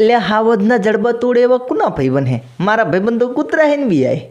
એટલે હાવજના જડબા તોડે એવા કુના ભાઈબંધ હે? મારા ભાઈબંધ તો કૂતરા હે ને બી આય.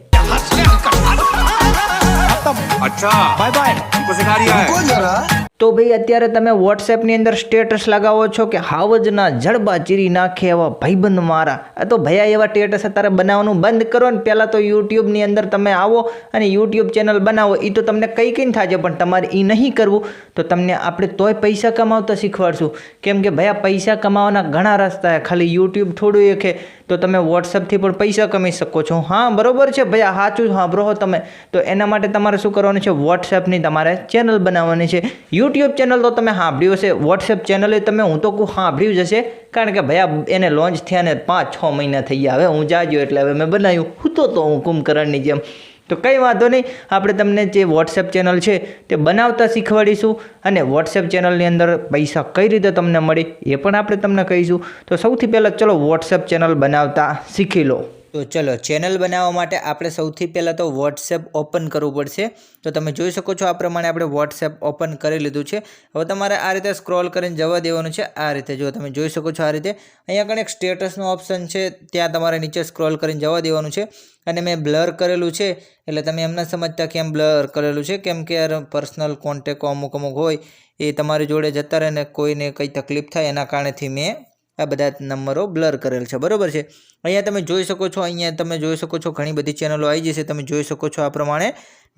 अच्छा बाय बाय तुमको सिखा रिया है તો ભાઈ અત્યારે તમે વોટ્સએપની અંદર સ્ટેટસ લગાવો છો કે હાવજના જડબા ચીરી નાખે એવા ભાઈબંધ મારા. તો ભૈયા એવા સ્ટેટસ અત્યારે બનાવવાનું બંધ કરો ને પહેલાં તો યુટ્યુબની અંદર તમે આવો અને યુટ્યુબ ચેનલ બનાવો. એ તો તમને કઈ થાય પણ તમારે એ નહીં કરવું તો તમને આપણે તોય પૈસા કમાવતા શીખવાડશું. કેમ કે ભૈયા પૈસા કમાવાના ઘણા રસ્તા છે, ખાલી યુટ્યુબ થોડું એક છે તો તમે વોટ્સએપથી પણ પૈસા કમાઈ શકો છો. હા બરોબર છે ભૈયા, સાચું સાંભળો તમે. તો એના માટે તમારે શું કરવાનું છે, વોટ્સએપની તમારે ચેનલ બનાવવાની છે. યુટ્યુબ ચેનલ તો તમે સાંભળ્યું હશે, વોટ્સએપ ચેનલ તમે હું તો સાંભળ્યું જ હશે, કારણ કે ભૈયા એને લોન્ચ થયા ને 5-6 મહિના થઈ ગયા. હવે હું જાગ્યો એટલે હવે મેં બનાવ્યું. હું તો હું કુંભકરણની જેમ. તો કંઈ વાંધો નહીં, આપણે તમને જે વોટ્સએપ ચેનલ છે તે બનાવતા શીખવાડીશું અને વોટ્સએપ ચેનલની અંદર પૈસા કઈ રીતે તમને મળે એ પણ આપણે તમને કહીશું. તો સૌથી પહેલાં ચલો વોટ્સએપ ચેનલ બનાવતા શીખી લો. તો ચલો ચેનલ બનાવવા માટે આપણે સૌથી પહેલાં તો વોટ્સએપ ઓપન કરવું પડશે. તો તમે જોઈ શકો છો આ પ્રમાણે આપણે વોટ્સએપ ઓપન કરી લીધું છે. હવે તમારે આ રીતે સ્ક્રોલ કરીને જવા દેવાનું છે. આ રીતે જો તમે જોઈ શકો છો આ રીતે અહીંયા આગળ એક સ્ટેટસનો ઓપ્શન છે, ત્યાં તમારે નીચે સ્ક્રોલ કરીને જવા દેવાનું છે. અને મેં બ્લર કરેલું છે એટલે તમે એમ ના સમજતા કેમ બ્લર કરેલું છે, કેમ કે યાર પર્સનલ કોન્ટેક્ટ અમુક હોય એ તમારી જોડે જતા રહે ને કોઈને કંઈ તકલીફ થાય એના કારણેથી મેં આ બધા નંબરો બ્લર કરેલ છે. બરાબર છે. અહીંયા તમે જોઈ શકો છો, અહીંયા તમે જોઈ શકો છો ઘણી બધી ચેનલો આવી જશે. તમે જોઈ શકો છો આ પ્રમાણે,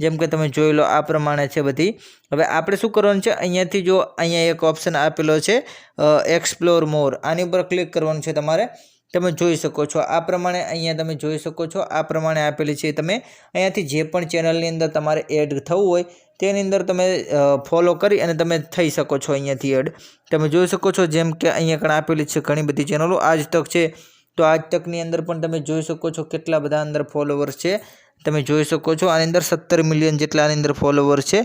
જેમ કે તમે જોઈ લો આ પ્રમાણે છે બધી. હવે આપણે શું કરવાનું છે, અહીંયાથી જો અહીંયા એક ઓપ્શન આપેલો છે એક્સપ્લોર મોર, આની ઉપર ક્લિક કરવાનું છે તમારે. તમે જોઈ શકો છો આ પ્રમાણે, અહીંયા તમે જોઈ શકો છો આ પ્રમાણે આપેલી છે. તમે અહીંયાથી જે પણ ચેનલની અંદર તમારે એડ થવું હોય તેની અંદર તમે ફોલો કરી અને તમે થઈ શકો છો અહીંયાથી એડ. તમે જોઈ શકો છો જેમ કે અહીંયા આગળ આપેલી છે ઘણી બધી ચેનલો. આજ તક છે તો આજ તકની અંદર પણ તમે જોઈ શકો છો કેટલા બધા અંદર ફોલોવર્સ છે. તમે જોઈ શકો છો આની અંદર 17 મિલિયન જેટલા આની અંદર ફોલોવર્સ છે.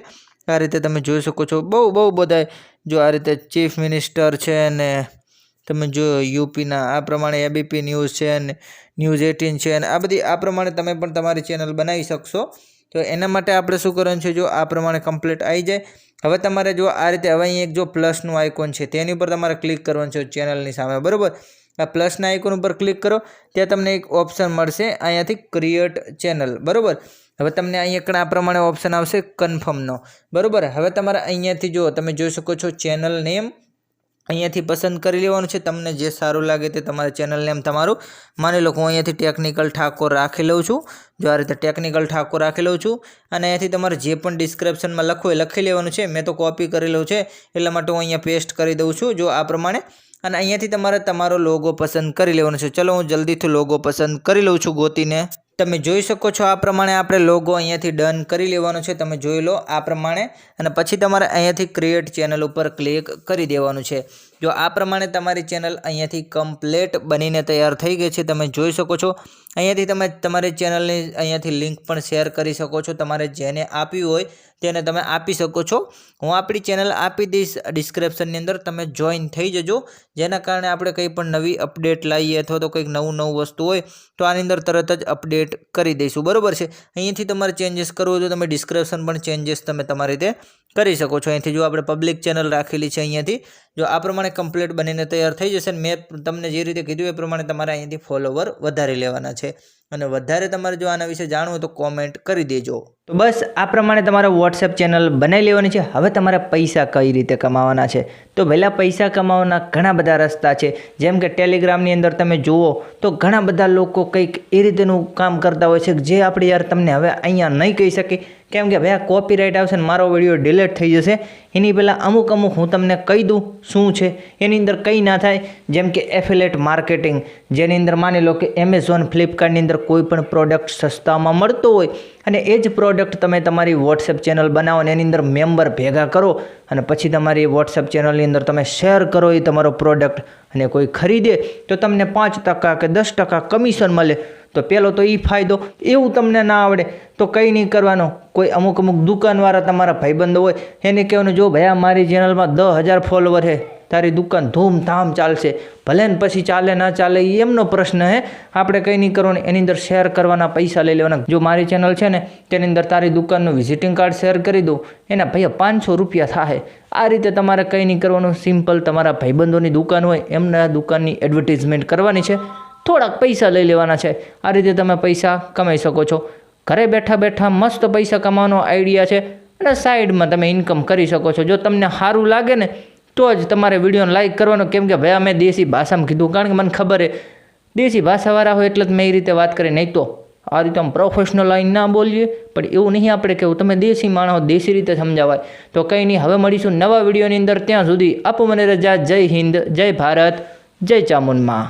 આ રીતે તમે જોઈ શકો છો બહુ બધા. જો આ રીતે ચીફ મિનિસ્ટર છે ને તમે જો યુપીના આ પ્રમાણે એબીપી ન્યૂઝ છે અને ન્યૂઝ 18 છે અને આ બધી આ પ્રમાણે તમે પણ તમારી ચેનલ બનાવી શકશો. તો એના માટે આપણે શું કરવાનું છે, જો આ પ્રમાણે કમ્પ્લીટ આવી જાય. હવે તમારે જો આ રીતે હવે અહીં એક જો પ્લસનું આઇકોન છે તેની ઉપર તમારે ક્લિક કરવાનું છે ચેનલની સામે. બરાબર, આ પ્લસના આઇકોન ઉપર ક્લિક કરો ત્યાં તમને એક ઓપ્શન મળશે અહીંયાથી ક્રિએટ ચેનલ. બરાબર, હવે તમને અહીંયા આ પ્રમાણે ઓપ્શન આવશે કન્ફર્મનો. બરાબર, હવે તમારે અહીંયાથી જો તમે જોઈ શકો છો ચેનલ નેમ અહીંયાથી પસંદ કરી લેવાનું છે. તમને જે સારું લાગે તે તમારે ચેનલ નેમ તમારું માની લો. હું અહીંયાથી ટેકનિકલ ઠાકોર રાખી લઉં છું. જો આ રીતે ટેકનિકલ ઠાકોર રાખી લઉં છું અને અહીંયાથી તમારે જે પણ ડિસ્ક્રિપ્શનમાં લખવું એ લખી લેવાનું છે. મેં તો કોપી કરેલું છે એટલા માટે હું અહીંયા પેસ્ટ કરી દઉં છું જો આ પ્રમાણે. અને અહીંયાથી તમારે તમારો લોગો પસંદ કરી લેવાનો છે. ચલો હું જલ્દીથી લોગો પસંદ કરી લઉં છું ગોતીને. તમે જોઈ શકો છો આ પ્રમાણે આપણે લોગો અહીંયાથી ડન કરી લેવાનો છે. તમે જોઈ લો આ પ્રમાણે અને પછી તમારે અહીંયાથી ક્રિએટ ચેનલ ઉપર ક્લિક કરી દેવાનું છે. જો આ પ્રમાણે તમારી ચેનલ અહીંયાથી કમ્પ્લીટ બનીને તૈયાર થઈ ગઈ છે. તમે જોઈ શકો છો અહીંયાથી તમે તમારી ચેનલની અહીંયાથી લિંક પણ શેર કરી શકો છો. તમારે જેને આપવી હોય તેને તમે આપી શકો છો. હું આપણી ચેનલ આપી દઈશ ડિસ્ક્રિપ્શનની અંદર, તમે જોઈન થઈ જજો. જેના કારણે આપણે કંઈ પણ નવી અપડેટ લાવીએ અથવા તો કંઈક નવું વસ્તુ હોય તો આની અંદર તરત જ અપડેટ કરી દઈશું. બરાબર છે. અહીંયાથી તમારે ચેન્જીસ કરવું હોય તો તમે ડિસ્ક્રિપ્શન પણ ચેન્જીસ તમે તમારી રીતે કરી શકો છો. અહીંથી જો આપણે પબ્લિક ચેનલ રાખેલી છે અહીંયાથી જો આ પ્રમાણે કમ્પ્લીટ બનીને તૈયાર થઈ જશે. મેં તમને જે રીતે કીધું એ પ્રમાણે તમારે અહીંયાથી ફોલોવર વધારી લેવાના છે. અને વધારે તમારે જો આના વિશે જાણવું તો કોમેન્ટ કરી દેજો. તો બસ આ પ્રમાણે તમારે વોટ્સએપ ચેનલ બનાવી લેવાની છે. હવે તમારે પૈસા કઈ રીતે કમાવાના છે, તો પહેલાં પૈસા કમાવાના ઘણા બધા રસ્તા છે. જેમ કે ટેલિગ્રામની અંદર તમે જુઓ તો ઘણા બધા લોકો કંઈક એ રીતેનું કામ કરતા હોય છે જે આપણે યાર તમને હવે અહીંયા નહીં કહી શકીએ, કેમ કે ભાઈ આ કોપીરાઇટ આવશે ને મારો વિડીયો ડિલીટ થઈ જશે. એની પહેલાં અમુક હું તમને કહી દઉં શું છે. એની અંદર કંઈ ના થાય, જેમ કે એફિલેટ માર્કેટિંગ, જેની અંદર માની લો કે એમેઝોન ફ્લિપકાર્ટની અંદર કોઈ પણ પ્રોડક્ટ સસ્તામાં મળતો હોય અને એ જ પ્રોડક્ટ તમે તમારી વોટ્સએપ ચેનલ બનાવો અને એની અંદર મેમ્બર ભેગા કરો અને પછી તમારી વોટ્સએપ ચેનલની અંદર તમે શેર કરો એ તમારો પ્રોડક્ટ અને કોઈ ખરીદે તો તમને 5% કે 10% કમિશન મળે. તો પહેલો તો એ ફાયદો. એવું તમને ના આવડે તો કંઈ નહીં કરવાનું. કોઈ અમુક દુકાનવાળા તમારા ભાઈબંધો હોય એને કહેવાનું, જો ભાઈ મારી ચેનલમાં 10,000 ફોલોવર છે, તારી દુકાન ધૂમધામ ચાલશે. ભલે ને પછી ચાલે ના ચાલે એ એમનો પ્રશ્ન હે. આપણે કંઈ નહીં કરવાનું, એની અંદર શેર કરવાના, પૈસા લઈ લેવાના. જો મારી ચેનલ છે ને તેની અંદર તારી દુકાનનું વિઝિટિંગ કાર્ડ શેર કરી દઉં, એના ભૈયા 500 રૂપિયા થાય. આ રીતે તમારે કંઈ નહીં કરવાનું, સિમ્પલ તમારા ભાઈબંધોની દુકાન હોય એમના દુકાનની એડવર્ટિઝમેન્ટ કરવાની છે, થોડાક પૈસા લઈ લેવાના છે. આ રીતે તમે પૈસા કમાઈ શકો છો. ઘરે બેઠા બેઠા મસ્ત પૈસા કમાવાનો આઈડિયા છે અને સાઈડમાં તમે ઇન્કમ કરી શકો છો. જો તમને સારું લાગે ને તો જ તમારે વિડીયોને લાઇક કરવાનો, કેમ કે ભાઈ અમે દેશી ભાષામાં કીધું, કારણ કે મને ખબર છે દેશી ભાષાવાળા હોય એટલે જ મેં એ રીતે વાત કરી. નહીં તો આ રીતે આમ પ્રોફેશનલ લાઈન ના બોલીએ, પણ એવું નહીં આપણે કહેવું, તમે દેશી માણસો દેશી રીતે સમજાવાય. તો કંઈ નહીં, હવે મળીશું નવા વિડીયોની અંદર. ત્યાં સુધી આપો મને રજા. જય હિન્દ, જય ભારત, જય ચામુંડમાં.